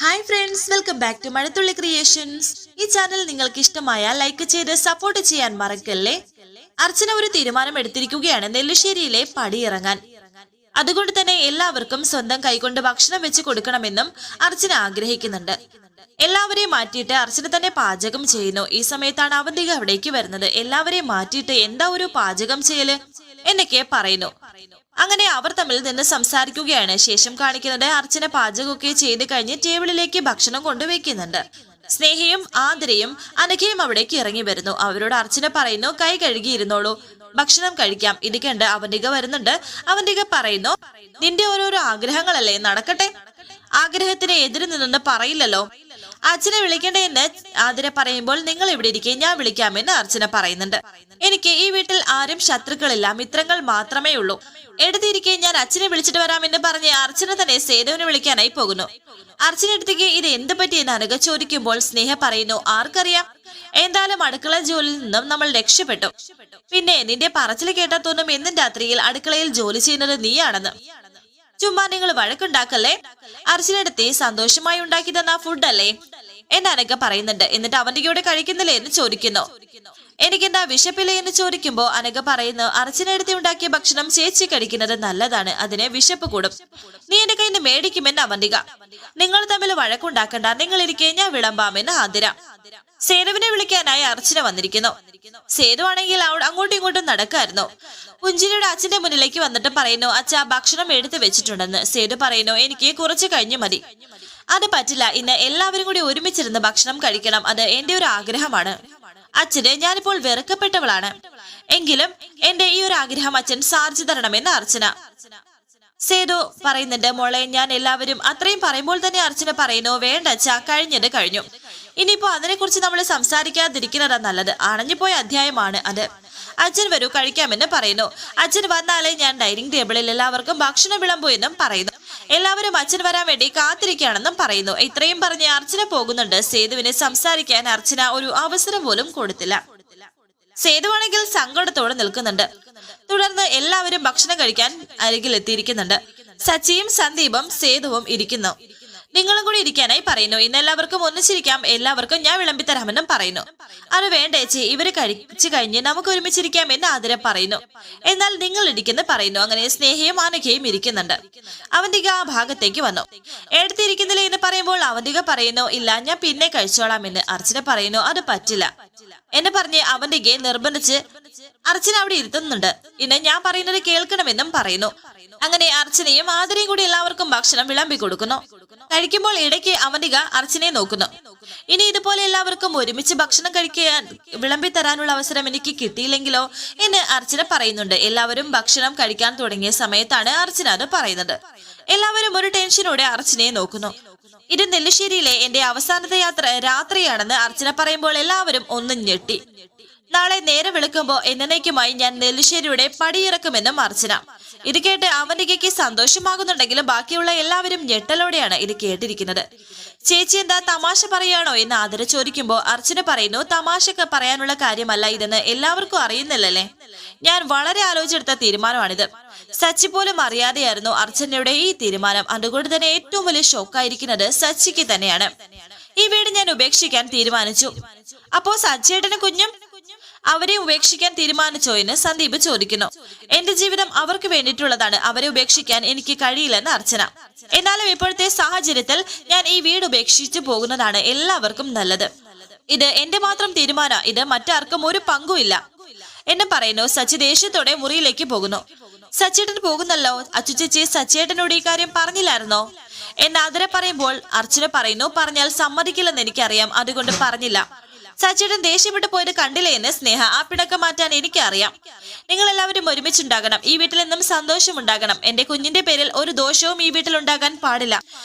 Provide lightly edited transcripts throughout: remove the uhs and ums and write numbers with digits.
Hi friends, welcome back to Mazhathulli creations. ഈ channel നിങ്ങൾക്ക് ഇഷ്ടമായ ലൈക്ക് ചെയ്ത് സപ്പോർട്ട് ചെയ്യാൻ മറക്കല്ലേ. അർച്ചന ഒരു തീരുമാനം എടുത്തിരിക്കുകയാണ് നെല്ലിശ്ശേരിയിലെ പടിയിറങ്ങാൻ. അതുകൊണ്ട് തന്നെ എല്ലാവർക്കും സ്വന്തം കൈകൊണ്ട് ഭക്ഷണം വെച്ച് കൊടുക്കണമെന്നും അർച്ചന ആഗ്രഹിക്കുന്നുണ്ട്. എല്ലാവരെയും മാറ്റിയിട്ട് അർച്ചന തന്നെ പാചകം ചെയ്യുന്നു. ഈ സമയത്താണ് അവന്തിക അവിടേക്ക് വരുന്നത്. എല്ലാവരെയും മാറ്റിയിട്ട് എന്താ ഒരു പാചകം ചെയ്യല് എന്നൊക്കെ പറയുന്നു. അങ്ങനെ അവർ തമ്മിൽ നിന്ന് സംസാരിക്കുകയാണ്. ശേഷം കാണിക്കുന്നത് അർച്ചന പാചകമൊക്കെ ചെയ്ത് കഴിഞ്ഞ് ടേബിളിലേക്ക് ഭക്ഷണം കൊണ്ടുവയ്ക്കുന്നുണ്ട്. സ്നേഹയും ആതിരയും അനഘയും അവിടേക്ക് ഇറങ്ങി വരുന്നു. അവരോട് അർച്ചന പറയുന്നു, കൈ കഴുകിയിരുന്നോളൂ, ഭക്ഷണം കഴിക്കാം. ഇത് കണ്ട് അവന്തിക വരുന്നുണ്ട്. അവന്തിക പറയുന്നു, നിന്റെ ഓരോരോ ആഗ്രഹങ്ങളല്ലേ, നടക്കട്ടെ. ആഗ്രഹത്തിന് എതിര് നിന്നൊന്ന് പറയില്ലല്ലോ. അച്ഛനെ വിളിക്കണ്ടേന്ന് ആതിര പറയുമ്പോൾ, നിങ്ങൾ ഇവിടെ ഇരിക്കെ, ഞാൻ വിളിക്കാമെന്ന് അർച്ചന പറയുന്നുണ്ട്. എനിക്ക് ഈ വീട്ടിൽ ആരും ശത്രുക്കളില്ല, മിത്രങ്ങൾ മാത്രമേ ഉള്ളൂ. എടുത്തിരിക്കെ ഞാൻ അച്ഛനെ വിളിച്ചിട്ട് വരാമെന്ന് പറഞ്ഞ് അർച്ചന തന്നെ സേതുവിനെ വിളിക്കാനായി പോകുന്നു. അർച്ചന അടുത്തേക്ക് ഇത് എന്ത് പറ്റിയെന്ന് അനഘ ചോദിക്കുമ്പോൾ സ്നേഹ പറയുന്നു, ആർക്കറിയാം, എന്തായാലും അടുക്കള ജോലിയിൽ നിന്നും നമ്മൾ രക്ഷപ്പെട്ടു. പിന്നെ നിന്റെ പറച്ചിൽ കേട്ടാ തോന്നും എന്നും രാത്രിയിൽ അടുക്കളയിൽ ജോലി ചെയ്യുന്നത് നീയാണെന്ന്. ചുമ്മാ നിങ്ങൾ വഴക്കുണ്ടാക്കല്ലേ. അർച്ചനടുത്ത് സന്തോഷമായി ഉണ്ടാക്കി തന്ന ഫുഡല്ലേ എന്ന് അനഘ പറയുന്നുണ്ട്. എന്നിട്ട് അവന്തികയോടെ കഴിക്കുന്നില്ലേ എന്ന് ചോദിക്കുന്നു. എനിക്കെന്താ വിശപ്പില്ലേ എന്ന് ചോദിക്കുമ്പോ അനഘ പറയുന്നു, അർച്ചനടുത്ത് ഉണ്ടാക്കിയ ഭക്ഷണം ചേച്ചി കഴിക്കുന്നത് നല്ലതാണ്, അതിന് വിശപ്പ് കൂടും. നീ എന്റെ കയ്യിൽ നിന്ന് മേടിക്കുമെന്ന് അവന്തിക. നിങ്ങൾ തമ്മിൽ വഴക്കുണ്ടാക്കണ്ട, നിങ്ങൾ ഇരിക്കെ, ഞാൻ വിളമ്പാമെന്ന് ആതിര. സേതുവിനെ വിളിക്കാനായി അർച്ചന വന്നിരിക്കുന്നു. സേതു ആണെങ്കിൽ അങ്ങോട്ടും ഇങ്ങോട്ടും നടക്കായിരുന്നു. പുഞ്ചിരിയുടെ അച്ഛന്റെ മുന്നിലേക്ക് വന്നിട്ട് പറയുന്നു, അച്ഛാ ഭക്ഷണം എടുത്തു വെച്ചിട്ടുണ്ടെന്ന്. സേതു പറയുന്നു, എനിക്ക് കുറച്ച് കഴിഞ്ഞു മതി. അത് പറ്റില്ല, ഇന്ന് എല്ലാവരും കൂടി ഒരുമിച്ചിരുന്ന് ഭക്ഷണം കഴിക്കണം, അത് എന്റെ ഒരു ആഗ്രഹമാണ്. അച്ഛന് ഞാനിപ്പോൾ വെറുക്കപ്പെട്ടവളാണ്, എങ്കിലും എന്റെ ഈ ഒരു ആഗ്രഹം അച്ഛൻ സാധിച്ചു തരണമെന്ന് അർച്ചന. സേതു പറയുന്നുണ്ട്, മോളെ, ഞാൻ എല്ലാവരും അത്രയും പറയുമ്പോൾ തന്നെ അർച്ചന പറയുന്നു, വേണ്ട അച്ഛാ, കഴിഞ്ഞത് കഴിഞ്ഞു. ഇനിയിപ്പോ അതിനെക്കുറിച്ച് നമ്മൾ സംസാരിക്കാതിരിക്കുന്നതാ നല്ലത്. അണഞ്ഞുപോയ അധ്യായമാണ് അത്. അച്ഛൻ വരൂ, കഴിക്കാമെന്ന് പറയുന്നു. അച്ഛൻ വന്നാലേ ഞാൻ ഡൈനിങ് ടേബിളിൽ എല്ലാവർക്കും ഭക്ഷണം വിളമ്പൂ എന്നും പറയുന്നു. എല്ലാവരും അച്ഛൻ വരാൻ വേണ്ടി കാത്തിരിക്കുകയാണെന്നും പറയുന്നു. ഇത്രയും പറഞ്ഞ് അർച്ചന പോകുന്നുണ്ട്. സേതുവിനെ സംസാരിക്കാൻ അർച്ചന ഒരു അവസരം പോലും കൊടുത്തില്ല. സേതുവാണെങ്കിൽ സങ്കടത്തോടെ നിൽക്കുന്നുണ്ട്. തുടർന്ന് എല്ലാവരും ഭക്ഷണം കഴിക്കാൻ അരികിൽ എത്തിയിരിക്കുന്നുണ്ട്. സച്ചിയും സന്ദീപും സേതുവും ഇരിക്കുന്നു. നിങ്ങളും കൂടി ഇരിക്കാനായി പറയുന്നു. ഇന്ന് എല്ലാവർക്കും ഒന്നിച്ചിരിക്കാം, എല്ലാവർക്കും ഞാൻ വിളമ്പിത്തരാമെന്നും പറയുന്നു. അത് വേണ്ടേച്ചി, ഇവര് കഴിച്ചു കഴിഞ്ഞ് നമുക്ക് ഒരുമിച്ചിരിക്കാം എന്ന് ആതിര പറയുന്നു. എന്നാൽ നിങ്ങൾ ഇരിക്കുന്നു പറയുന്നു. അങ്ങനെ സ്നേഹയും അനഘയും ഇരിക്കുന്നുണ്ട്. അവന്തിക ആ ഭാഗത്തേക്ക് വന്നു. എടുത്തിരിക്കുന്നില്ല എന്ന് പറയുമ്പോൾ അവന്തിക പറയുന്നു, ഇല്ല, ഞാൻ പിന്നെ കഴിച്ചോളാം എന്ന്. അർച്ചന പറയുന്നു, അത് പറ്റില്ല എന്ന് പറഞ്ഞ് അവന്തികയെ നിർബന്ധിച്ച് അർച്ചന അവിടെ ഇരുത്തുന്നുണ്ട്. ഇന്ന് ഞാൻ പറയുന്നത് കേൾക്കണമെന്നും പറയുന്നു. അങ്ങനെ അർച്ചനയും ആതിരയും കൂടി എല്ലാവർക്കും ഭക്ഷണം വിളമ്പി കൊടുക്കുന്നു. കഴിക്കുമ്പോൾ ഇടയ്ക്ക് അവന്തിക അർച്ചനയെ നോക്കുന്നു. ഇനി ഇതുപോലെ എല്ലാവർക്കും ഒരുമിച്ച് ഭക്ഷണം കഴിക്കാൻ വിളമ്പി തരാനുള്ള അവസരം എനിക്ക് കിട്ടിയില്ലെങ്കിലോ എന്ന് അർച്ചന പറയുന്നുണ്ട്. എല്ലാവരും ഭക്ഷണം കഴിക്കാൻ തുടങ്ങിയ സമയത്താണ് അർച്ചന അത് പറയുന്നത്. എല്ലാവരും ഒരു ടെൻഷനോടെ അർച്ചനയെ നോക്കുന്നു. ഇത് നെല്ലിശ്ശേരിയിലെ എന്റെ അവസാനത്തെ യാത്ര രാത്രിയാണെന്ന് അർച്ചന പറയുമ്പോൾ എല്ലാവരും ഒന്നും ഞെട്ടി. നാളെ നേരെ വിളിക്കുമ്പോ എന്നേക്കുമായി ഞാൻ നെല്ലിശ്ശേരിയുടെ പടിയിറക്കുമെന്നും അർച്ചന. ഇത് കേട്ട് അവന്തികയ്ക്ക് സന്തോഷമാകുന്നുണ്ടെങ്കിലും ബാക്കിയുള്ള എല്ലാവരും ഞെട്ടലോടെയാണ് ഇത് കേട്ടിരിക്കുന്നത്. ചേച്ചി എന്താ തമാശ പറയാണോ എന്ന് ആതിര ചോദിക്കുമ്പോ അർച്ചന പറയുന്നു, തമാശക്ക് പറയാനുള്ള കാര്യമല്ല ഇതെന്ന് എല്ലാവർക്കും അറിയുന്നില്ലല്ലേ. ഞാൻ വളരെ ആലോചിച്ചെടുത്ത തീരുമാനമാണിത്. സച്ചി പോലും അറിയാതെയായിരുന്നു അർച്ചനയുടെ ഈ തീരുമാനം. അതുകൊണ്ട് തന്നെ ഏറ്റവും വലിയ ഷോക്കായിരിക്കുന്നത് സച്ചിക്ക് തന്നെയാണ്. ഈ വീട് ഞാൻ ഉപേക്ഷിക്കാൻ തീരുമാനിച്ചു. അപ്പോ സച്ചിയേട്ടനും കുഞ്ഞും അവരെ ഉപേക്ഷിക്കാൻ തീരുമാനിച്ചോ എന്ന് സന്ദീപ് ചോദിക്കുന്നു. എന്റെ ജീവിതം അവർക്ക് വേണ്ടിയിട്ടുള്ളതാണ്, അവരെ ഉപേക്ഷിക്കാൻ എനിക്ക് കഴിയില്ലെന്ന് അർച്ചന. എന്നാലും ഇപ്പോഴത്തെ സാഹചര്യത്തിൽ ഞാൻ ഈ വീട് ഉപേക്ഷിച്ചു പോകുന്നതാണ് എല്ലാവർക്കും നല്ലത്. ഇത് എന്റെ മാത്രം തീരുമാനം, ഇത് മറ്റാർക്കും ഒരു പങ്കുമില്ല എന്ന് പറയുന്നു. സച്ചി ദേഷ്യത്തോടെ മുറിയിലേക്ക് പോകുന്നു. സച്ചിയേട്ടൻ പോകുന്നല്ലോ, അച്ചുചേച്ചി സച്ചിയേട്ടനോട് ഈ കാര്യം പറഞ്ഞില്ലായിരുന്നോ എന്ന് ആതിര പറയുമ്പോൾ അർച്ചന പറയുന്നു, പറഞ്ഞാൽ സമ്മതിക്കില്ലെന്ന് എനിക്കറിയാം, അതുകൊണ്ട് പറഞ്ഞില്ല. സച്ചിയേട്ടൻ ദേഷ്യപ്പെട്ട് പോയത് കണ്ടില്ലേ എന്ന് സ്നേഹ. ആ പിണക്കം മാറ്റാൻ എനിക്കറിയാം. നിങ്ങൾ എല്ലാവരും ഒരുമിച്ചുണ്ടാകണം, ഈ വീട്ടിൽ നിന്നും സന്തോഷമുണ്ടാകണം. എന്റെ കുഞ്ഞിന്റെ പേരിൽ ഒരു ദോഷവും ഈ വീട്ടിൽ ഉണ്ടാകാൻ പാടില്ല.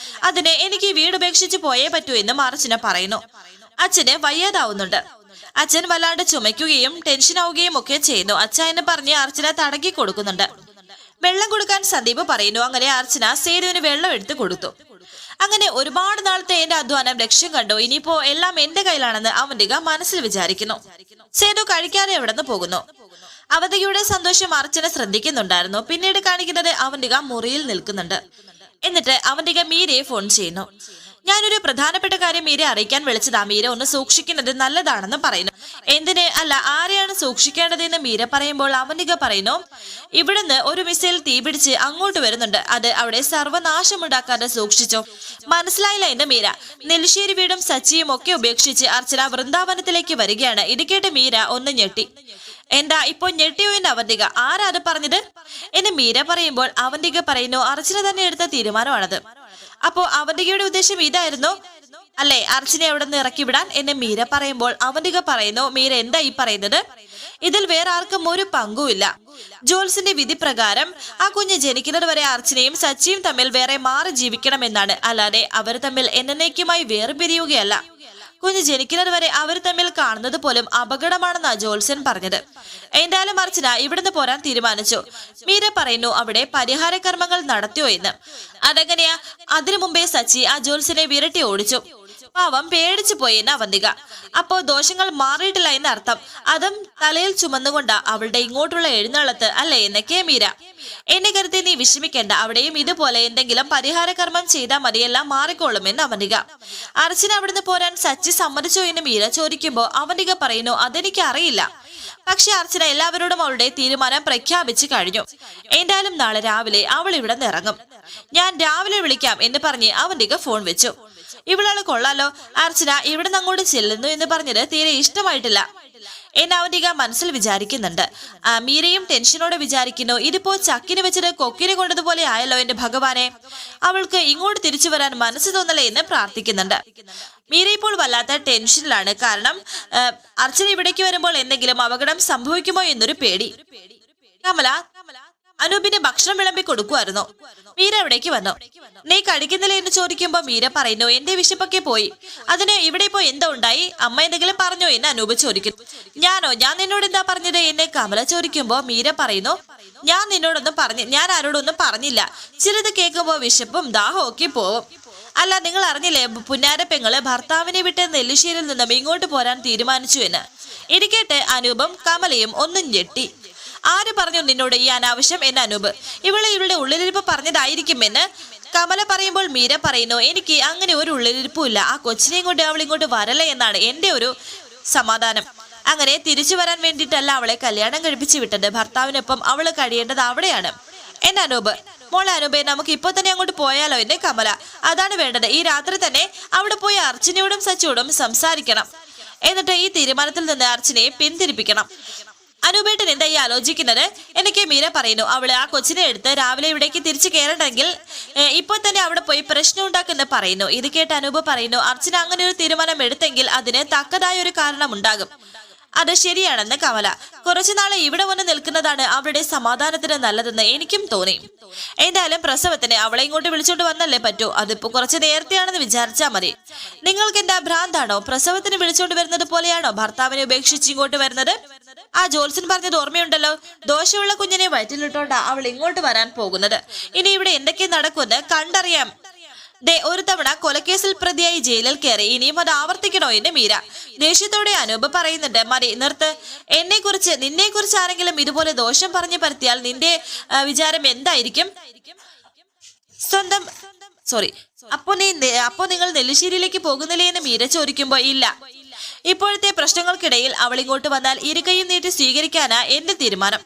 അതിന് എനിക്ക് ഈ വീട് ഉപേക്ഷിച്ച് പോയേ പറ്റൂ എന്നും അർച്ചന പറയുന്നു. അച്ഛന് വയ്യാതാവുന്നുണ്ട്. അച്ഛൻ വല്ലാണ്ട് ചുമയ്ക്കുകയും ടെൻഷനാവുകയും ഒക്കെ ചെയ്യുന്നു. അച്ഛ എന്ന് പറഞ്ഞ് അർച്ചന തടകി കൊടുക്കുന്നുണ്ട്. വെള്ളം കൊടുക്കാൻ സന്ദീപ് പറയുന്നു. അങ്ങനെ അർച്ചന സേതുവിന് വെള്ളം എടുത്തു കൊടുത്തു. അങ്ങനെ ഒരുപാട് നാളത്തെ എന്റെ അധ്വാനം ലക്ഷ്യം കണ്ടു. ഇനിയിപ്പോ എല്ലാം എന്റെ കയ്യിലാണെന്ന് അവന്തിക മനസ്സിൽ വിചാരിക്കുന്നു. സേതു കഴിക്കാതെ എവിടെ നിന്ന് പോകുന്നു. അവന്തികയുടെ സന്തോഷം അർച്ചന ശ്രദ്ധിക്കുന്നുണ്ടായിരുന്നു. പിന്നീട് കാണിക്കുന്നത് അവന്തിക മുറിയിൽ നിൽക്കുന്നുണ്ട്. എന്നിട്ട് അവന്തിക മീരയെ ഫോൺ ചെയ്യുന്നു. ഞാനൊരു പ്രധാനപ്പെട്ട കാര്യം മീരെ അറിയിക്കാൻ വിളിച്ചതാ. മീര ഒന്ന് സൂക്ഷിക്കുന്നത് നല്ലതാണെന്ന് പറയുന്നു. എന്തിന്? അല്ല, ആരെയാണ് സൂക്ഷിക്കേണ്ടതെന്ന് മീര പറയുമ്പോൾ അവന്തിക പറയുന്നു, ഇവിടുന്ന് ഒരു മിസൈൽ തീപിടിച്ച് അങ്ങോട്ട് വരുന്നുണ്ട്. അത് അവിടെ സർവനാശമുണ്ടാക്കാതെ സൂക്ഷിച്ചോ. മനസ്സിലായില്ല എന്ന് മീര. നെല്ലിശ്ശേരി വീടും സച്ചിയും ഒക്കെ ഉപേക്ഷിച്ച് അർച്ചന വൃന്ദാവനത്തിലേക്ക് വരികയാണ്. ഇത് കേട്ട് മീര ഒന്ന് ഞെട്ടി. എന്താ ഇപ്പൊ ഞെട്ടിയോ എന്ന് അവന്തിക. ആരാ അത് പറഞ്ഞത് എന്ന് മീര പറയുമ്പോൾ അവന്തിക പറയുന്നു, അർച്ചന തന്നെ എടുത്ത തീരുമാനമാണത്. അപ്പോ അവന്തികയുടെ ഉദ്ദേശം ഇതായിരുന്നു അല്ലെ, അർച്ചനെ അവിടെ നിന്ന് ഇറക്കി വിടാൻ എന്ന് മീര പറയുമ്പോൾ അവന്തിക പറയുന്നു, മീര എന്താ ഈ പറയുന്നത്? ഇതിൽ വേറെ ആർക്കും ഒരു പങ്കുമില്ല. ജോൽസിന്റെ വിധി പ്രകാരം ആ കുഞ്ഞ് ജനിക്കുന്നത് വരെ അർച്ചനയും സച്ചിയും തമ്മിൽ വേറെ മാറി ജീവിക്കണമെന്നാണ്. അല്ലാതെ അവർ തമ്മിൽ എന്നേക്കുമായി വേർപിരിയുകയല്ല. കുഞ്ഞ് ജനിക്കുന്നത് വരെ അവർ തമ്മിൽ കാണുന്നത് പോലും അപകടമാണെന്നാ ജോത്സ്യൻ പറഞ്ഞത്. എന്തായാലും അർച്ചന ഇവിടുന്ന് പോരാൻ തീരുമാനിച്ചു. മീര പറയുന്നു, അവിടെ പരിഹാര കർമ്മങ്ങൾ നടത്തിയോ എന്ന്. അതെങ്ങനെയാ? അതിനു മുമ്പേ സച്ചി ആ ജോത്സ്യനെ വിരട്ടി ഓടിച്ചു. പാവം പേടിച്ചു പോയെന്ന് അവന്തിക. അപ്പോ ദോഷങ്ങൾ മാറിയിട്ടില്ല എന്ന് അർത്ഥം. അതും തലയിൽ ചുമന്നുകൊണ്ടാ അവളുടെ ഇങ്ങോട്ടുള്ള എഴുന്നള്ളത്ത് അല്ലേ എന്നൊക്കെ മീര. എന്നെ കരുതി നീ വിഷമിക്കേണ്ട, അവിടെയും ഇതുപോലെ എന്തെങ്കിലും പരിഹാര കർമ്മം ചെയ്താൽ മതിയെല്ലാം മാറിക്കോളുമെന്ന് അവന്തിക. അർച്ചന അവിടുന്ന് പോരാൻ സച്ചി സമ്മതിച്ചോ എന്ന് മീര ചോദിക്കുമ്പോ അവന്തിക പറയുന്നു, അതെനിക്ക് അറിയില്ല. പക്ഷെ അർച്ചന എല്ലാവരോടും അവളുടെ തീരുമാനം പ്രഖ്യാപിച്ചു കഴിഞ്ഞു. എന്തായാലും നാളെ രാവിലെ അവൾ ഇവിടെ നിന്ന് ഇറങ്ങും. ഞാൻ രാവിലെ വിളിക്കാം എന്ന് പറഞ്ഞ് അവന്തിക ഫോൺ വെച്ചു. ഇവളാള് കൊള്ളാലോ, അർച്ചന ഇവിടെ നിന്ന് അങ്ങോട്ട് ചെല്ലുന്നു എന്ന് പറഞ്ഞത് തീരെ ഇഷ്ടമായിട്ടില്ല എന്ന് അവന്തിക മനസ്സിൽ വിചാരിക്കുന്നുണ്ട്. മീരയും ടെൻഷനോടെ വിചാരിക്കുന്നു, ഇതിപ്പോ ചക്കിന് വെച്ചത് കൊക്കിന് കൊണ്ടതുപോലെ ആയല്ലോ എന്റെ ഭഗവാനെ. അവൾക്ക് ഇങ്ങോട്ട് തിരിച്ചു വരാൻ മനസ്സ് തോന്നലേ എന്ന് പ്രാർത്ഥിക്കുന്നുണ്ട്. മീര ഇപ്പോൾ വല്ലാത്ത ടെൻഷനിലാണ്. കാരണം അർച്ചന ഇവിടേക്ക് വരുമ്പോൾ എന്തെങ്കിലും അപകടം സംഭവിക്കുമോ എന്നൊരു പേടി. കമല അനൂപിന് ഭക്ഷണം വിളമ്പി കൊടുക്കുമായിരുന്നു. മീര എവിടേക്ക് വന്നു. നീ കഴിക്കുന്നില്ല എന്ന് ചോദിക്കുമ്പോ മീര പറയുന്നു, എന്റെ വിശപ്പൊക്കെ പോയി. അതിന് ഇവിടെ ഇപ്പോ എന്താ ഉണ്ടായി? അമ്മ എന്തെങ്കിലും പറഞ്ഞോ എന്ന് അനൂപ് ചോദിക്കുന്നു. ഞാൻ നിന്നോട് എന്താ പറഞ്ഞത് എന്ന് കമല ചോദിക്കുമ്പോ മീര പറയുന്നു, ഞാൻ ആരോടൊന്നും പറഞ്ഞില്ല. ചിലത് കേൾക്കുമ്പോ വിശപ്പും ദാഹവും ഒക്കെ പോവും. അല്ല, നിങ്ങൾ അറിഞ്ഞില്ലേ പുന്നാര പെങ്ങള് ഭർത്താവിനെ വിട്ട് നെല്ലിശ്ശേരിയിൽ നിന്നും ഇങ്ങോട്ട് പോരാൻ തീരുമാനിച്ചു എന്ന്. ഇരിക്കട്ടെ അനൂപും കമലയും ഒന്നും ഞെട്ടി. ആര് പറഞ്ഞു നിന്നോട് ഈ അനാവശ്യം എന്ന് അനൂപ്. ഇവളുടെ ഉള്ളിലിരിപ്പ് പറഞ്ഞതായിരിക്കുമെന്ന് കമല പറയുമ്പോൾ മീര പറയുന്നു, എനിക്ക് അങ്ങനെ ഒരു ഉള്ളിലിരിപ്പും ഇല്ല. ആ കൊച്ചിനെയും കൊണ്ട് അവൾ ഇങ്ങോട്ട് വരല്ലേ എന്നാണ് എന്റെ ഒരു സമാധാനം. അങ്ങനെ തിരിച്ചു വരാൻ വേണ്ടിയിട്ടല്ല അവളെ കല്യാണം കഴിപ്പിച്ചു വിട്ടത്. ഭർത്താവിനൊപ്പം അവള് കഴിയേണ്ടത് അവിടെയാണ് എന്റെ അനൂപ്. മോളെ അനൂപേ, നമുക്ക് ഇപ്പൊ തന്നെ അങ്ങോട്ട് പോയാലോ എന്നെ കമല. അതാണ് വേണ്ടത്. ഈ രാത്രി തന്നെ അവിടെ പോയി അർച്ചനയോടും സച്ചിയോടും സംസാരിക്കണം. എന്നിട്ട് ഈ തീരുമാനത്തിൽ നിന്ന് അർച്ചനയെ പിന്തിരിപ്പിക്കണം. അനൂപേട്ടൻ എന്താ ഈ ആലോചിക്കുന്നത് എനിക്ക് മീര പറയുന്നു. അവള് ആ കൊച്ചിനെ എടുത്ത് രാവിലെ ഇവിടേക്ക് തിരിച്ചു കയറണ്ടെങ്കിൽ ഇപ്പോൾ തന്നെ അവിടെ പോയി പ്രശ്നം ഉണ്ടാക്കുന്ന പറയുന്നു. ഇത് കേട്ട് അനൂപ് പറയുന്നു, അർച്ചന അങ്ങനെ ഒരു തീരുമാനം എടുത്തെങ്കിൽ അതിന് തക്കതായ ഒരു കാരണം ഉണ്ടാകും. അത് ശരിയാണെന്ന് കമല. കുറച്ചുനാളെ ഇവിടെ വന്ന് നിൽക്കുന്നതാണ് അവരുടെ സമാധാനത്തിന് നല്ലതെന്ന് എനിക്കും തോന്നി. എന്തായാലും പ്രസവത്തിന് അവളെ ഇങ്ങോട്ട് വിളിച്ചോണ്ട് വന്നല്ലേ പറ്റൂ. അതിപ്പോ കുറച്ച് നേരത്തെയാണെന്ന് വിചാരിച്ചാ മതി. നിങ്ങൾക്ക് എന്താ ഭ്രാന്താണോ? പ്രസവത്തിന് വിളിച്ചോണ്ട് വരുന്നത് പോലെയാണോ ഭർത്താവിനെ ഉപേക്ഷിച്ച് ഇങ്ങോട്ട് വരുന്നത്? ആ ജോത്സ്യൻ പറഞ്ഞത് ഓർമ്മയുണ്ടല്ലോ, ദോഷമുള്ള കുഞ്ഞിനെ വയറ്റിലിട്ടോണ്ടാ അവൾ ഇങ്ങോട്ട് വരാൻ പോകുന്നത്. ഇനി ഇവിടെ എന്തൊക്കെ നടക്കുമെന്ന് കണ്ടറിയാം. ഒരു തവണ കൊലക്കേസിൽ പ്രതിയായി ജയിലിൽ കയറി, ഇനിയും അത് ആവർത്തിക്കണോ എന്ന് മീര ദേഷ്യത്തോടെ അനൂപ് പറയുന്നുണ്ട്. മതി, നിർത്ത്. നിന്നെ കുറിച്ച് ആരെങ്കിലും ഇതുപോലെ ദോഷം പറഞ്ഞു പരത്തിയാൽ നിന്റെ വിചാരം എന്തായിരിക്കും? അപ്പോ നിങ്ങൾ നെല്ലിശ്ശേരിയിലേക്ക് പോകുന്നില്ലേ എന്ന് മീര ചോദിക്കുമ്പോ ഇല്ല. ഇപ്പോഴത്തെ പ്രശ്നങ്ങൾക്കിടയിൽ അവൾ ഇങ്ങോട്ട് വന്നാൽ ഇരുകൈയും നീട്ടി സ്വീകരിക്കാനാ എന്റെ തീരുമാനം.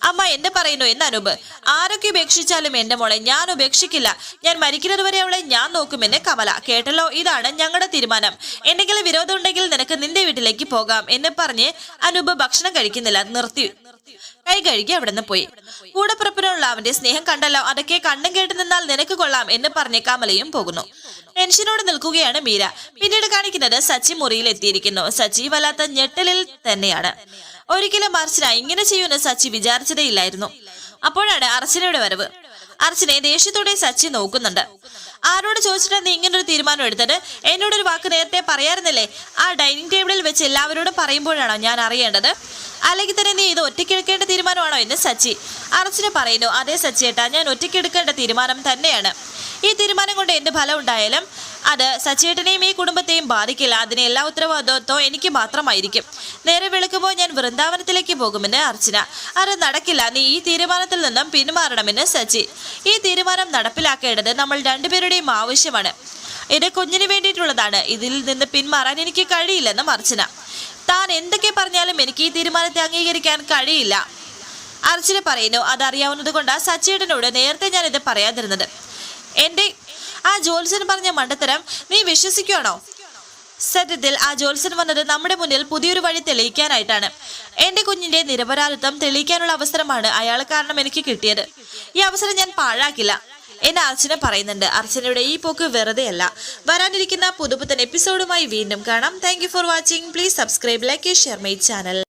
അമ്മ എന്നെ പറയുന്നു എന്ന് അനൂപ്. ആരൊക്കെ ഉപേക്ഷിച്ചാലും എന്റെ മോളെ ഞാൻ ഉപേക്ഷിക്കില്ല. ഞാൻ മരിക്കുന്നത് വരെ അവളെ ഞാൻ നോക്കുമെന്ന് കമല. കേട്ടല്ലോ, ഇതാണ് ഞങ്ങളുടെ തീരുമാനം. എന്തെങ്കിലും വിരോധം ഉണ്ടെങ്കിൽ നിനക്ക് നിന്റെ വീട്ടിലേക്ക് പോകാം എന്ന് പറഞ്ഞ് അനൂപ് ഭക്ഷണം കഴിക്കുന്നില്ല, നിർത്തി. കൈ കഴുകി അവിടെ നിന്ന് പോയി. കൂടപ്പിറപ്പിനുള്ള അവന്റെ സ്നേഹം കണ്ടല്ലോ, അതൊക്കെ കണ്ടും കേട്ട് നിന്നാൽ നിനക്ക് കൊള്ളാം എന്ന് പറഞ്ഞ് കമലയും പോകുന്നു. ടെൻഷനോട് നിൽക്കുകയാണ് മീര. പിന്നീട് കാണിക്കുന്നത് സച്ചി മുറിയിൽ എത്തിയിരിക്കുന്നു. സച്ചി വല്ലാത്ത ഞെട്ടലിൽ തന്നെയാണ്. ഒരിക്കലും അർച്ചന ഇങ്ങനെ ചെയ്യുമെന്ന് സച്ചി വിചാരിച്ചതേ ഇല്ലായിരുന്നു. അപ്പോഴാണ് അർച്ചനയുടെ വരവ്. അർച്ചനയെ ദേഷ്യത്തോടെ സച്ചി നോക്കുന്നുണ്ട്. ആരോട് ചോദിച്ചിട്ടാണ് നീ ഇങ്ങനൊരു തീരുമാനം എടുത്തത്? എന്നോടൊരു വാക്ക് നേരത്തെ പറയാറുന്നില്ലേ? ആ ഡൈനിങ് ടേബിളിൽ വെച്ച് എല്ലാവരോടും പറയുമ്പോഴാണോ ഞാൻ അറിയേണ്ടത്? അല്ലെങ്കിൽ തന്നെ നീ ഇത് ഒറ്റയ്ക്കെടുക്കേണ്ട തീരുമാനമാണോ എന്ന് സച്ചി. അർച്ചന പറയുന്നു, അതേ സച്ചിയേട്ടാ, ഞാൻ ഒറ്റയ്ക്കെടുക്കേണ്ട തീരുമാനം തന്നെയാണ്. ഈ തീരുമാനം കൊണ്ട് എന്ത് ഫലം ഉണ്ടായാലും അത് സച്ചിയേട്ടനെയും ഈ കുടുംബത്തെയും ബാധിക്കില്ല. അതിന് എല്ലാ ഉത്തരവാദിത്വവും എനിക്ക് മാത്രമായിരിക്കും. നേരെ വെളുക്കുമ്പോൾ ഞാൻ വൃന്ദാവനത്തിലേക്ക് പോകുമെന്ന് അർച്ചന. അത് നടക്കില്ല. നീ ഈ തീരുമാനത്തിൽ നിന്നും പിന്മാറണമെന്ന് സച്ചി. ഈ തീരുമാനം നടപ്പിലാക്കേണ്ടത് നമ്മൾ രണ്ടുപേരുടെയും ആവശ്യമാണ്. എന്റെ കുഞ്ഞിന് വേണ്ടിയിട്ടുള്ളതാണ്. ഇതിൽ നിന്ന് പിന്മാറാൻ എനിക്ക് കഴിയില്ലെന്നും അർച്ചന. താൻ എന്തൊക്കെ പറഞ്ഞാലും എനിക്ക് ഈ തീരുമാനത്തെ അംഗീകരിക്കാൻ കഴിയില്ല. അർച്ചന പറയുന്നു. അതറിയാവുന്നത് കൊണ്ട് സച്ചിയേട്ടനോട് നേരത്തെ ഞാൻ ഇത് പറയാതിരുന്നത്. എന്റെ ആ ജോത്സ്യൻ പറഞ്ഞ മണ്ടത്തരം നീ വിശ്വസിക്കുകയാണോ? സത്യത്തിൽ ആ ജോത്സ്യൻ വന്നത് നമ്മുടെ മുന്നിൽ പുതിയൊരു വഴി തെളിയിക്കാനായിട്ടാണ്. എന്റെ കുഞ്ഞിന്റെ നിരപരാധിത്വം തെളിയിക്കാനുള്ള അവസരമാണ് അയാൾ കാരണം എനിക്ക് കിട്ടിയത്. ഈ അവസരം ഞാൻ പാഴാക്കില്ല എന്ന് അർച്ചന പറയുന്നുണ്ട്. അർച്ചനയുടെ ഈ പോക്ക് വെറുതെയല്ല. വരാനിരിക്കുന്ന പുതുപുത്തൻ എപ്പിസോഡുമായി വീണ്ടും കാണാം. Thank you for watching. Please subscribe, like, share my channel.